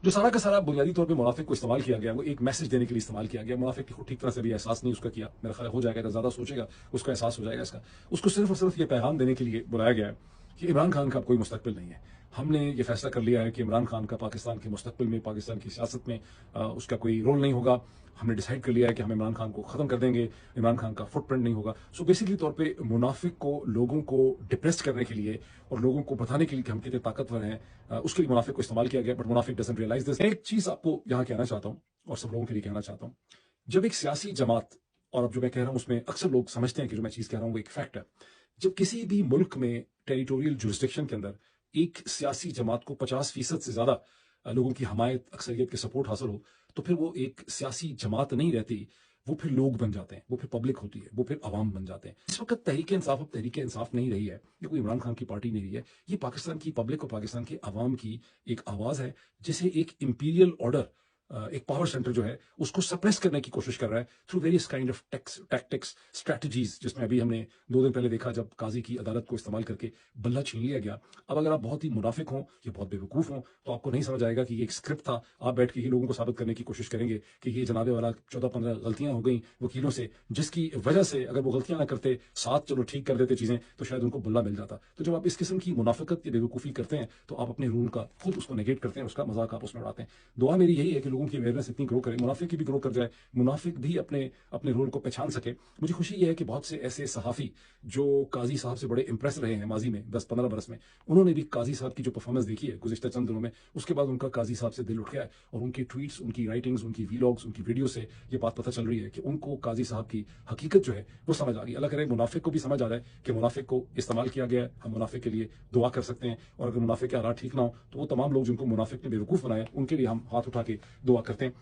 जो सारा का सारा बुनियादी तौर पे मुनाफिक को इस्तेमाल किया गया, वो एक मैसेज देने के लिए इस्तेमाल किया गया। मुनाफिक को ठीक तरह से भी एहसास नहीं उसका किया, मेरा ख्याल हो जाएगा, अगर ज्यादा सोचेगा उसको एहसास हो जाएगा इसका। उसको सिर्फ और सिर्फ ये पैगाम देने के लिए बुलाया गया है कि इमरान खान का कोई मुस्तकबिल नहीं है। हमने ये फैसला कर लिया है कि इमरान खान का पाकिस्तान के मुस्तकबिल में, पाकिस्तान की सियासत में उसका कोई रोल नहीं होगा। हमने डिसाइड कर लिया है कि हम इमरान खान को खत्म कर देंगे, इमरान खान का फुटप्रिंट नहीं होगा। सो बेसिकली तौर पे मुनाफिक को लोगों को डिप्रेस करने के लिए और लोगों को बताने के लिए कि हम कितने ताकतवर हैं, उसके लिए मुनाफिक को इस्तेमाल किया गया। बट मुनाफिक डजंट रियलाइज दिस। एक चीज आपको यहाँ कहना चाहता हूँ और सब लोगों के लिए कहना चाहता हूँ, जब एक सियासी जमात, और अब जो मैं कह रहा हूँ उसमें अक्सर लोग समझते हैं कि जो मैं चीज कह रहा हूँ वो एक फैक्ट है, जब किसी भी मुल्क में टेरिटोरियल जुरिस्डिक्शन के अंदर एक सियासी जमात को 50% से ज्यादा लोगों की हमायत, अक्सरियत के सपोर्ट हासिल हो, तो फिर वो एक सियासी जमात नहीं रहती, वो फिर लोग बन जाते हैं, वो फिर पब्लिक होती है, वो फिर अवाम बन जाते हैं। इस वक्त तहरीक इंसाफ अब तहरीक इंसाफ नहीं रही है, ये कोई इमरान खान की पार्टी नहीं रही है, ये पाकिस्तान की पब्लिक और पाकिस्तान के अवाम की एक आवाज है, जिसे एक इंपीरियल ऑर्डर, एक पावर सेंटर जो है उसको सप्रेस करने की कोशिश कर रहा है through various kind of tactics, strategies, जिसमें अभी हमने 2 दिन पहले देखा जब काजी की अदालत को इस्तेमाल करके बल्ला छीन लिया गया। अब अगर आप बहुत ही मुनाफिक हों या बहुत बेवकूफ हों तो आपको नहीं समझ आएगा कि ये एक स्क्रिप्ट था। आप बैठ के ही लोगों को साबित करने की कोशिश करेंगे कि ये जनाबे वाला 14-15 गलतियां हो गई वकीलों से, जिसकी वजह से अगर वो गलतियां ना करते, साथ चलो ठीक कर देते चीजें, तो शायद उनको बल्ला मिल जाता। तो जब आप इस किस्म की मुनाफिकत या बेवकूफी करते हैं तो आप अपने रूल का खुद उसको नेगेट करते हैं, उसका मजाक आप उसमें उड़ाते हैं। दुआ मेरी यही है कि लोगों की अवेयरनेस इतनी ग्रो करे, मुनाफिक की भी ग्रो कर जाए, मुनाफिक भी अपने अपने रोल को पहचान सके। मुझे खुशी ये है कि बहुत से ऐसे सहाफ़ी जो काजी साहब से बड़े इंप्रेस रहे हैं माजी में 10-15 बरस में, उन्होंने भी काजी साहब की जो परफॉर्मेंस देखी है गुज़िश्ता चंद दिनों में, उसके बाद उनका काजी साहब से दिल उठ गया है और उनकी ट्वीट्स, उनकी राइटिंग्स, उनकी वीलॉग्स, उनकी वीडियो से ये बात पता चल रही है कि उनको काजी साहब की हकीकत जो है वो समझ आ गई। अल्लाह करे मुनाफिक को भी समझ आ जाए कि मुनाफिक को इस्तेमाल किया गया है, हम मुनाफिक के लिए दुआ कर सकते हैं, और अगर मुनाफिक के हालात ठीक ना हो तो वो तमाम लोग जिनको मुनाफिक ने बेवकूफ़ बनाया उनके लिए हम हाथ उठा के दुआ करते हैं।